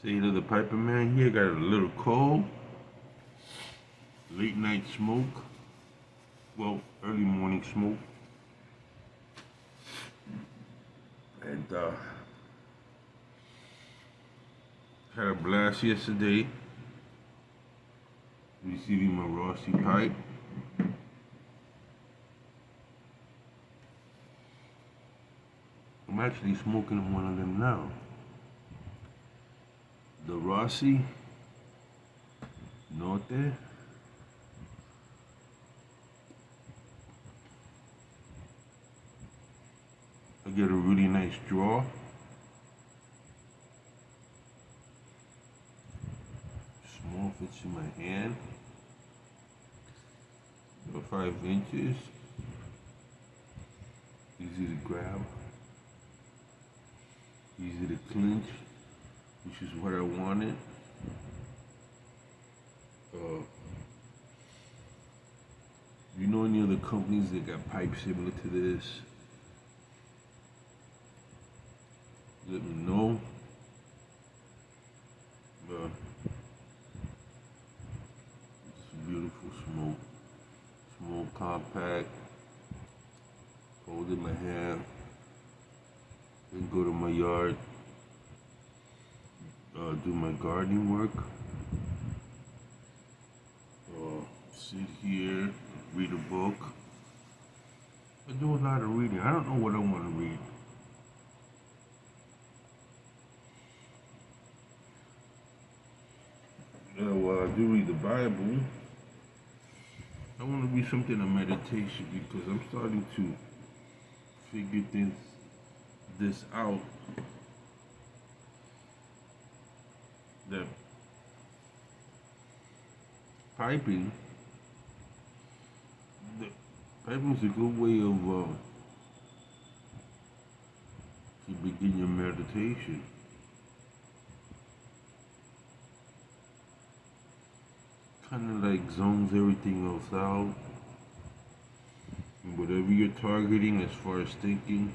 State of the Piper Man here. Got a little cold. Late night smoke. Well, early morning smoke. And had a blast yesterday. Receiving my Rossi pipe. I'm actually smoking one of them now. The Rossi Norte. I get a really nice draw. Small, fits in my hand. About 5 inches. Easy to grab. Easy to clinch, which is what I wanted. You know any other companies that got pipes similar to this? Let me know. It's a beautiful smoke. Small, compact. Hold in my hand. Then go to my yard. Do my gardening work. Sit here, read a book. I do a lot of reading. I don't know what I want to read. While I do read the Bible, I want to read something on meditation because I'm starting to figure this out. That piping is a good way of to begin your meditation. Kind of like zones everything else out. And whatever you're targeting as far as thinking,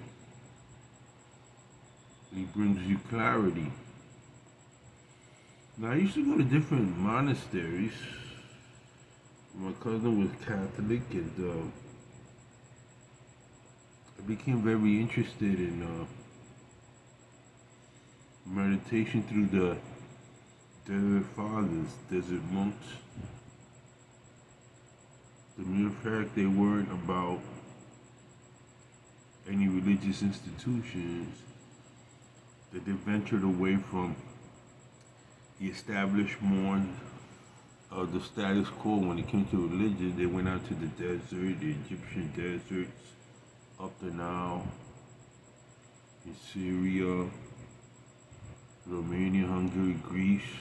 it brings you clarity. Now, I used to go to different monasteries. My cousin was Catholic, and I became very interested in meditation through the desert fathers, desert monks. The mere fact they weren't about any religious institutions, that they ventured away from the established norms of the status quo when it came to religion. They went out to the desert, the Egyptian deserts, up the Nile, in Syria, Romania, Hungary, Greece,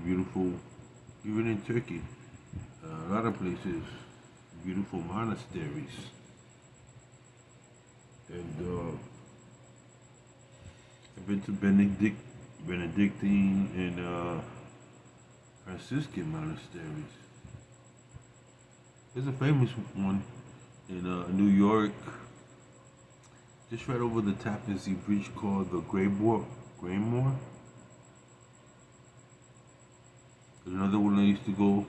beautiful, even in Turkey, a lot of places, beautiful monasteries. And I've been to Benedictine and Franciscan monasteries. There's a famous one in New York, just right over the Tappan Zee Bridge, called the Greymoor. There's another one I used to go,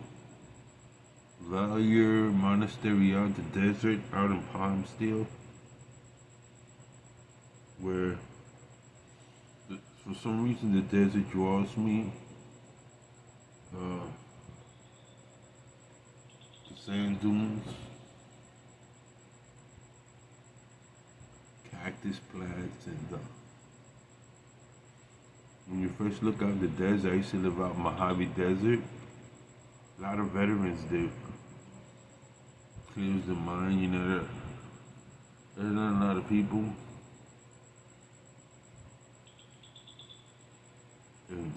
Valier Monastery out in the desert, out in Palmdale, where for some reason the desert draws me. The sand dunes, cactus plants, and when you first look out the desert, I used to live out in Mojave Desert. A lot of veterans there. Clears the mind, you know. There's not a lot of people. And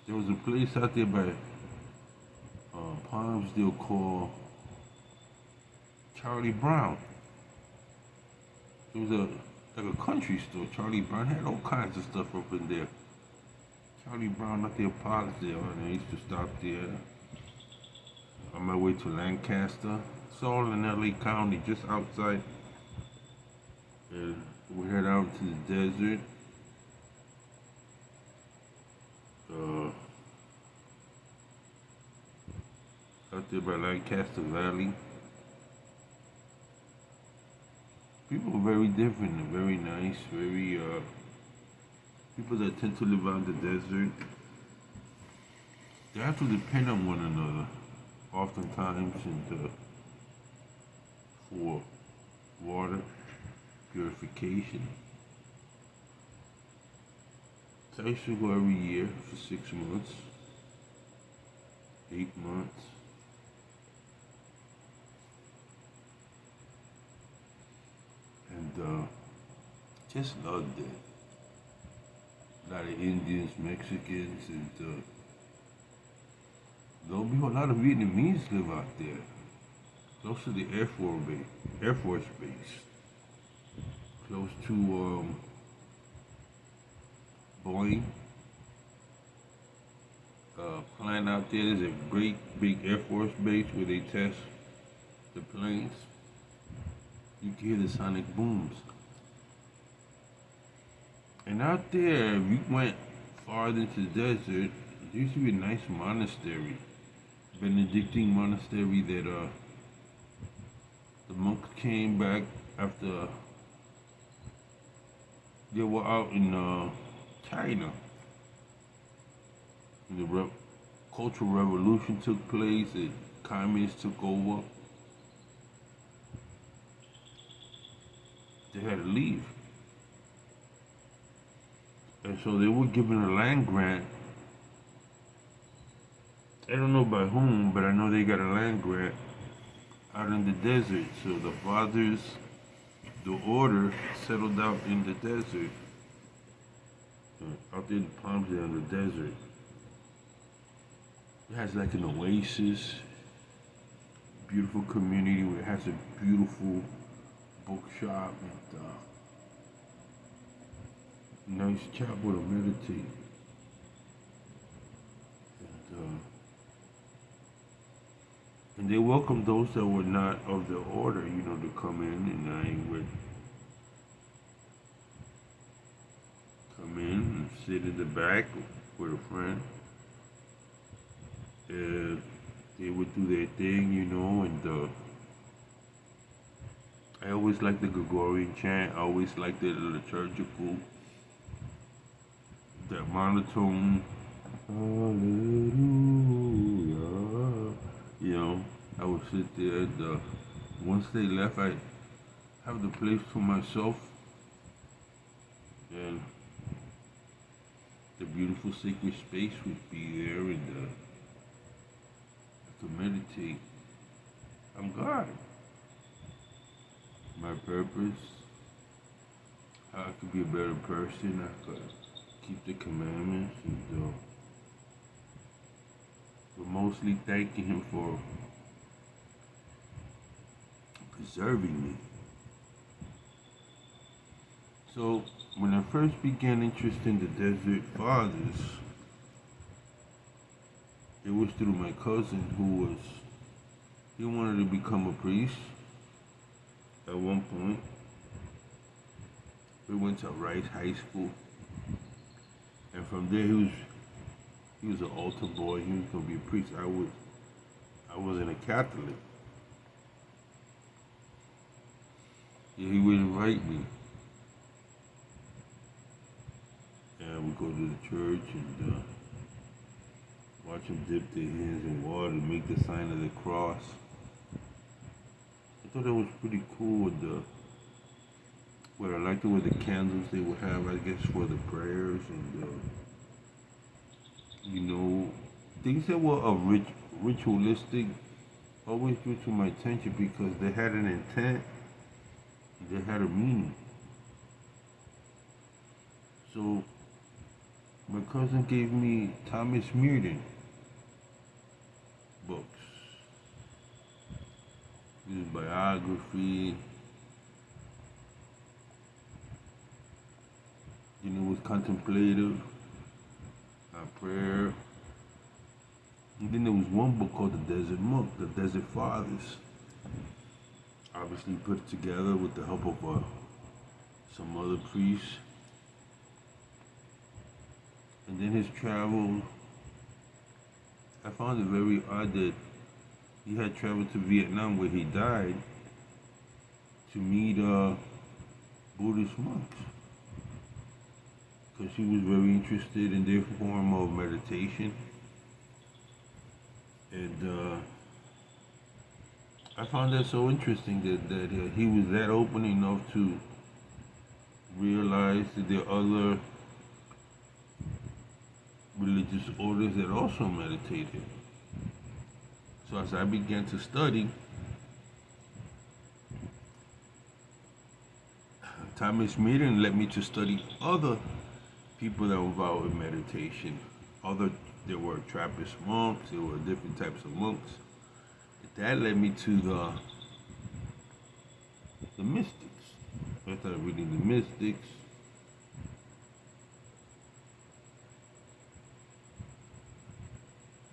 there was a place out there by Palmdale called Charlie Brown. It was like a country store. Charlie Brown had all kinds of stuff up in there. Charlie Brown out there, Palmdale, and I used to stop there on my way to Lancaster. It's all in LA County, just outside. And we head out to the desert. out there by Lancaster Valley. People are very different and very nice, very people that tend to live out in the desert. They have to depend on one another, oftentimes, and for water purification. So I used to go every year for 6 months, 8 months. And just loved it. A lot of Indians, Mexicans, and lo and behold, a lot of Vietnamese live out there, close to the Air Force Base, close to Boeing plant out there. There's a great big Air Force base where they test the planes. You can hear the sonic booms. And out there, if you went farther into the desert, there used to be a nice monastery, Benedictine monastery that the monks came back after they were out in China. And the Cultural Revolution took place, the communists took over. They had to leave. And so they were given a land grant. I don't know by whom, but I know they got a land grant out in the desert. So the fathers, the order, settled out in the desert. Out there in the palms there in the desert. It has like an oasis, beautiful community where it has a beautiful bookshop and nice chapel to meditate. And they welcomed those that were not of the order, to come in, and I would come in and sit in the back with a friend. And they would do their thing, and I always liked the Gregorian chant. I always liked the liturgical, that monotone. Hallelujah. I would sit there. And, once they left, I'd have the place to myself, and the beautiful sacred space would be there, and I could meditate. I'm God. My purpose, how I could be a better person, I could keep the commandments, and but mostly thanking him for preserving me. So when I first began interest in the Desert Fathers, it was through my cousin he wanted to become a priest at one point. We went to Rice High School, and from there he was an altar boy. He was gonna be a priest. I wasn't a Catholic. Yeah, he would invite me, and we go to the church and watch them dip their hands in water and make the sign of the cross. I thought that was pretty cool. What I liked were the candles they would have, I guess, for the prayers, and things that were ritualistic always drew to my attention because they had an intent, they had a meaning. So my cousin gave me Thomas Merton books, his biography. It was contemplative, prayer. And then there was one book called The Desert Monk, The Desert Fathers. Obviously put together with the help of some other priests. And then his travel, I found it very odd that he had traveled to Vietnam where he died to meet Buddhist monks because he was very interested in their form of meditation. And I found that so interesting that he was that open enough to realize that there are other religious orders that also meditated. So as I began to study, Thomas Merton led me to study other people that were involved in meditation. There were Trappist monks, there were different types of monks. That led me to the mystics. I started reading the mystics.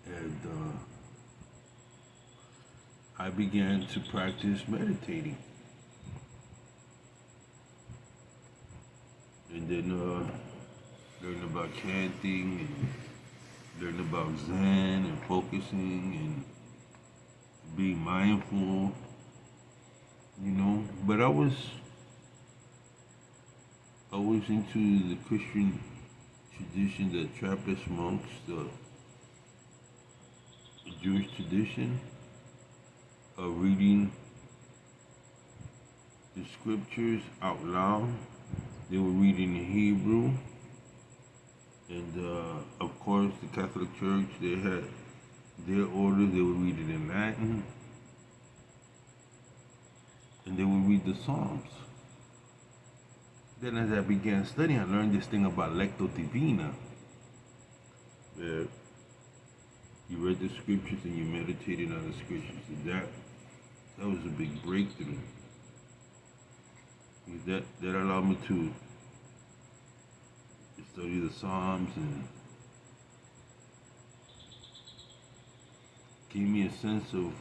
And I began to practice meditating. And then learn about chanting and learn about Zen and focusing and being mindful, But I was always into the Christian tradition, the Trappist monks, the Jewish tradition of reading the scriptures out loud. They were reading in Hebrew. And of course, the Catholic Church, they had their orders. They would read it in Latin. And they would read the Psalms. Then as I began studying, I learned this thing about Lectio Divina. Where you read the scriptures and you meditated on the scriptures. And that was a big breakthrough. That allowed me to study the Psalms and gave me a sense of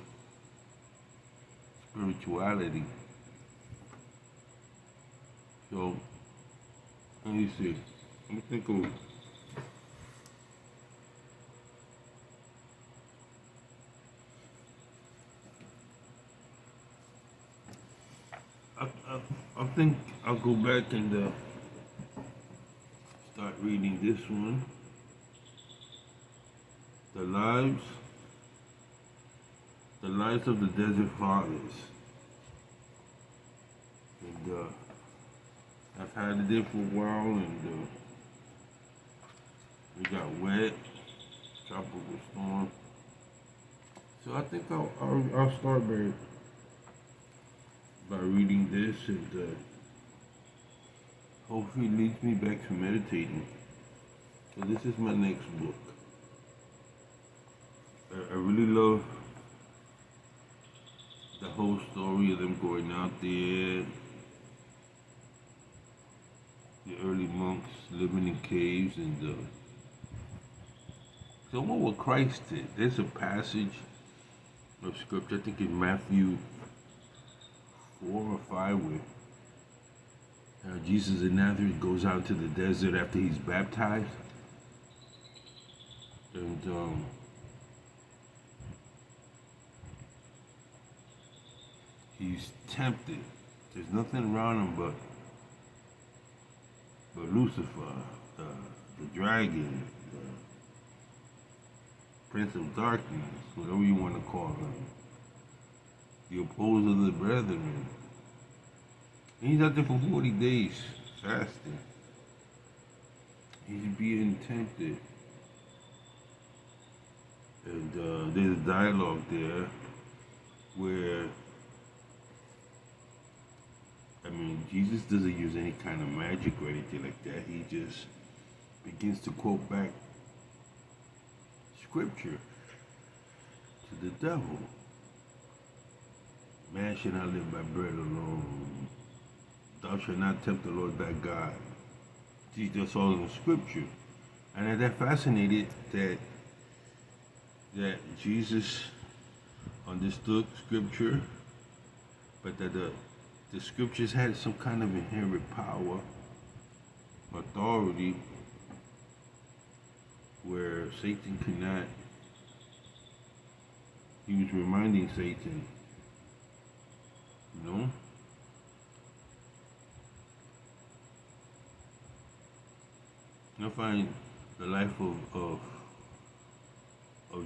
spirituality. So, let me see. Let me think of I think I'll go back and start reading this one. The Lives of the Desert Fathers. And I've had it there for a while, and we got wet, tropical storm. So I think I'll start by reading this, and hopefully it leads me back to meditating. So this is my next book. I really love the whole story of them going out there, the early monks living in caves, and so what Christ did. There's a passage of scripture, I think in Matthew 4 or 5, where Jesus of Nazareth goes out to the desert after he's baptized, and he's tempted. There's nothing around him but Lucifer, the dragon, the Prince of Darkness, whatever you want to call him, the opposer of the brethren. And he's out there for 40 days fasting. He's being tempted. And there's a dialogue there where, Jesus doesn't use any kind of magic or anything like that. He just begins to quote back scripture to the devil. Man shall not live by bread alone. Thou shalt not tempt the Lord thy God. That's all in the scripture. And that fascinated that Jesus understood scripture, but that the scriptures had some kind of inherent power, authority, where Satan could not He was reminding Satan, you know, I find the life of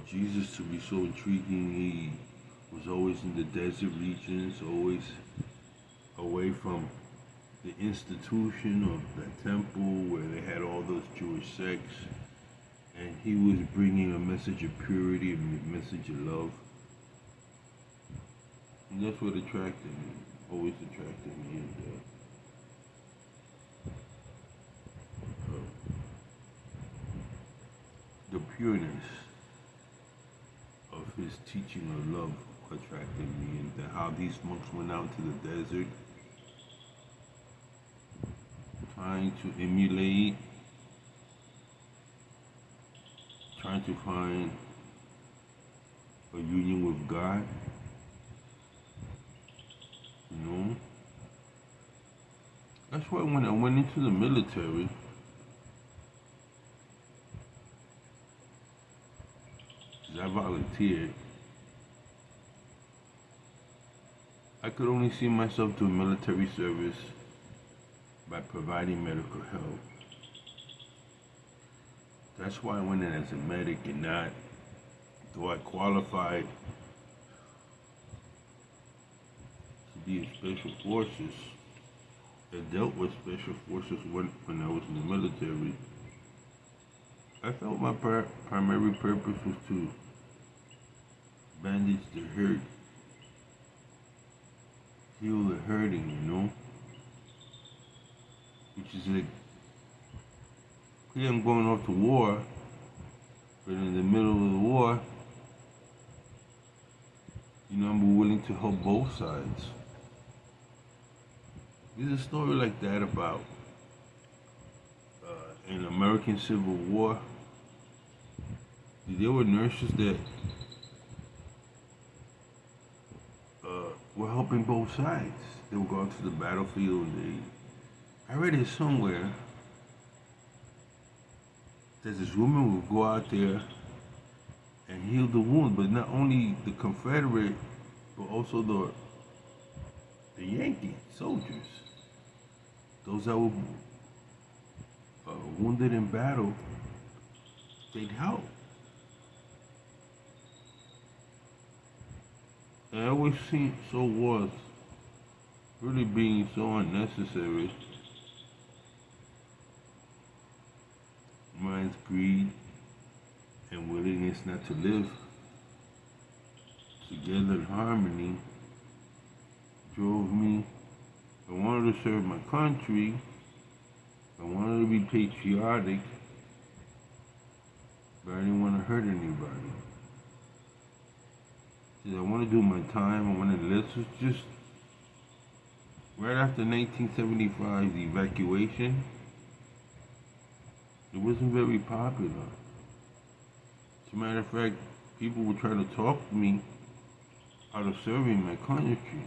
Jesus to be so intriguing. He was always in the desert regions, always away from the institution of the temple where they had all those Jewish sects. And he was bringing a message of purity, a message of love. And that's what attracted me, always attracted me. And the pureness of his teaching of love attracted me, and how these monks went out to the desert trying to emulate, trying to find a union with God, you know. That's why when I went into the military, I volunteered, I could only see myself doing military service by providing medical help. That's why I went in as a medic and not, though I qualified to be in special forces, I dealt with special forces when I was in the military. I felt my primary purpose was to bandage the hurt, heal the hurting, you know? Which is like, yeah, I'm going off to war, but in the middle of the war, you know, I'm willing to help both sides. There's a story like that about in American Civil War. There were nurses that were helping both sides. They would go out to the battlefield. I read it somewhere that this woman would go out there and heal the wound, but not only the Confederate, but also the Yankee soldiers. Those that were wounded in battle, they'd help. And I always saw wars really being so unnecessary. Man's greed and willingness not to live together in harmony drove me. I wanted to serve my country. I wanted to be patriotic, but I didn't want to hurt anybody. I want to do my time. I want to live. So just right after 1975, the evacuation, it wasn't very popular. As a matter of fact, people were trying to talk me out of serving my country.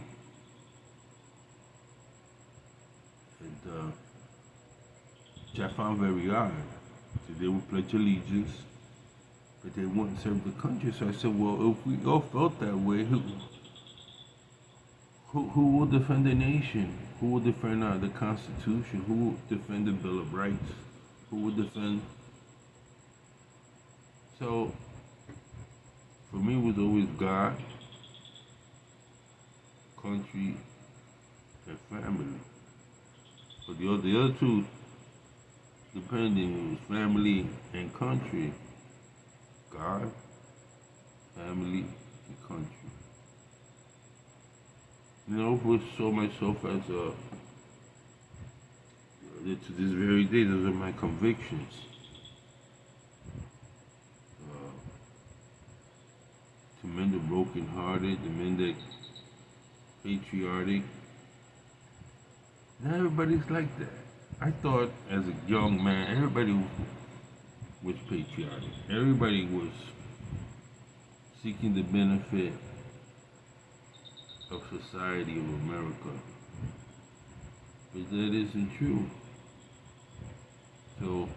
And which I found very odd. So they would pledge allegiance, but they wouldn't serve the country. So I said, well, if we all felt that way, who will defend the nation? Who will defend the Constitution? Who will defend the Bill of Rights? Who will defend? So, for me, it was always God, country, and family. But the other two, depending, it was family and country. God, family, and country. You know, I saw myself as to this very day, those are my convictions. To mend the brokenhearted, to mend the patriotic. Not everybody's like that. I thought as a young man, everybody was patriotic. Everybody was seeking the benefit of society of America. But that isn't true. So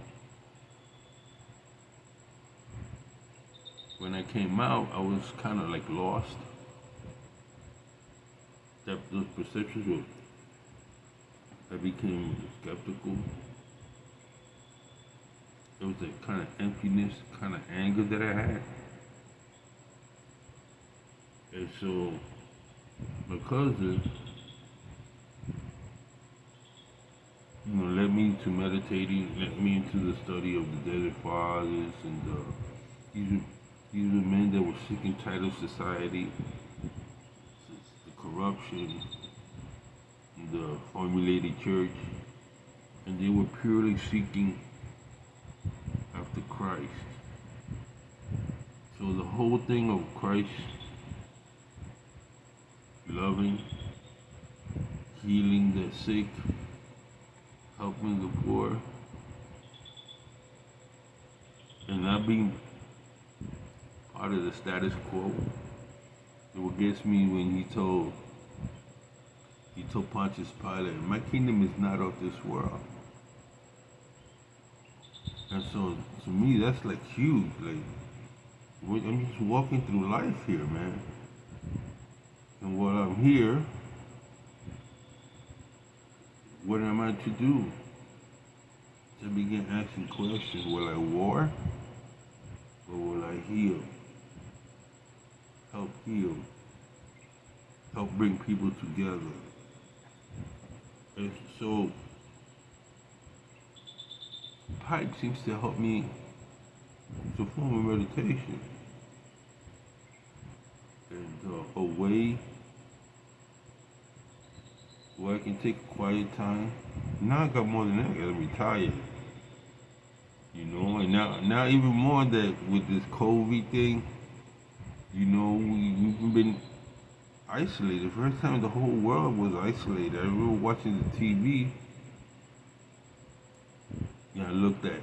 when I came out, I was kind of like lost. That those perceptions were, I became skeptical. There was a kind of emptiness, kind of anger that I had. And so my cousin, led me into meditating, led me into the study of the Desert Fathers, and these were, these were men that were sick and tired of society, the corruption, the formulated church, and they were purely seeking after Christ. So the whole thing of Christ loving, healing the sick, helping the poor, and not being part of the status quo. It what gets me when he told Pontius Pilate, my kingdom is not of this world. And so to me that's like huge. Like I'm just walking through life here, man. And while I'm here, what am I to do? To begin asking questions. Will I war? Or will I heal? Help heal. Help bring people together. And so pipe seems to help me to form a meditation. And a way where I can take a quiet time. Now I got more than that, I gotta be tired. And now even more that with this COVID thing, we've been isolated. The first time the whole world was isolated. I remember watching the TV. I looked at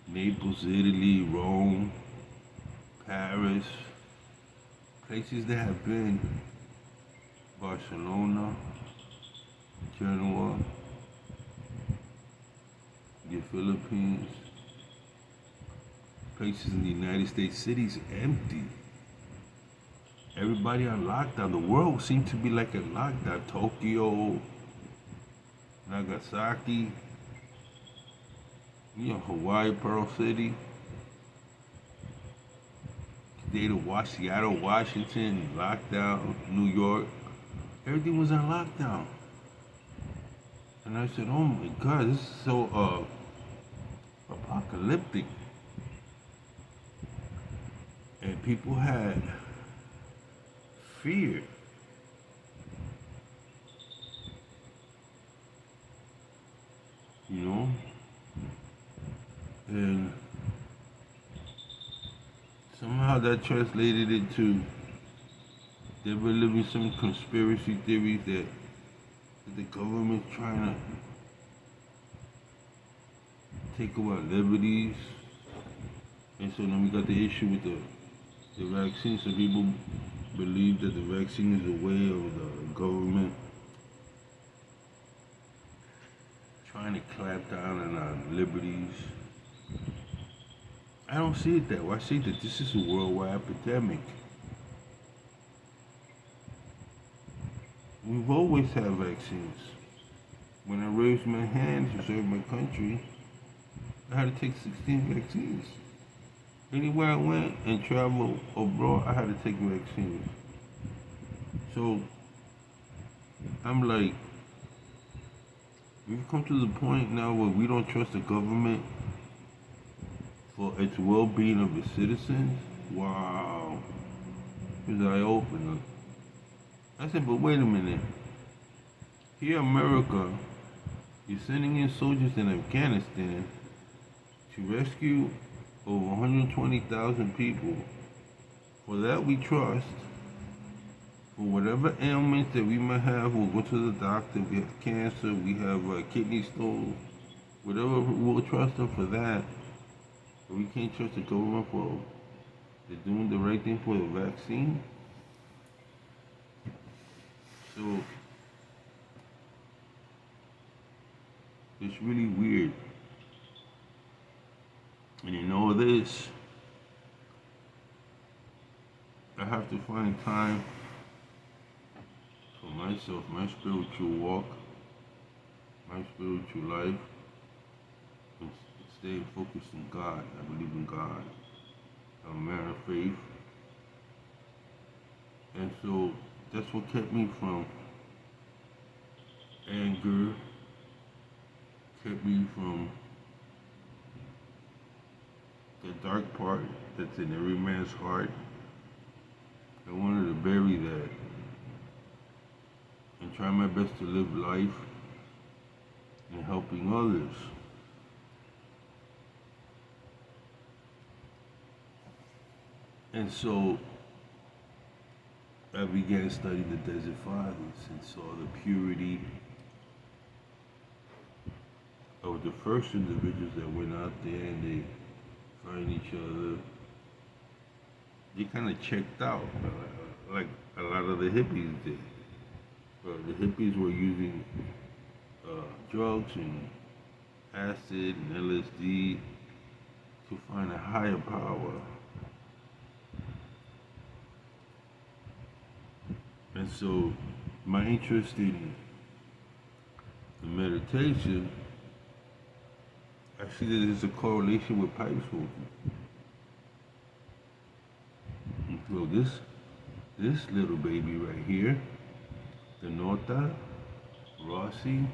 Naples, Italy, Rome, Paris, places that have been Barcelona, Genoa, the Philippines, places in the United States, cities empty. Everybody on lockdown. The world seemed to be like a lockdown. Tokyo, Nagasaki, Hawaii, Pearl City, state of Seattle, Washington, lockdown, New York. Everything was on lockdown. And I said, oh my God, this is so apocalyptic. And people had fear. And somehow that translated into they were living some conspiracy theories that the government's trying to take away our liberties. And so then we got the issue with the vaccine. Some people believe that the vaccine is a way of the government trying to clamp down on our liberties. I don't see it that way. I see that this is a worldwide epidemic. We've always had vaccines. When I raised my hand to serve my country, I had to take 16 vaccines. Anywhere I went and traveled abroad, I had to take vaccines. So I'm like, we've come to the point now where we don't trust the government for its well-being of its citizens. Wow. His eye opener. I said, but wait a minute. Here in America, you're sending in soldiers in Afghanistan to rescue over 120,000 people. For that we trust. For whatever ailments that we might have, we'll go to the doctor. We have cancer, we have kidney stones. Whatever, we'll trust them for that. But we can't trust the government for they're doing the right thing for the vaccine. So it's really weird. And this, I have to find time for myself, my spiritual walk, my spiritual life, and stay focused on God. I believe in God. I'm a man of faith. And so that's what kept me from anger, kept me from the dark part that's in every man's heart. I wanted to bury that and try my best to live life and helping others. And so I began studying the Desert Fathers and saw the purity of the first individuals that went out there and they find each other. They kind of checked out, like a lot of the hippies did. The hippies were using drugs and acid and LSD to find a higher power. And so my interest in the meditation, I see that there's a correlation with pipe smoking. And so this little baby right here, the Nota Rossi,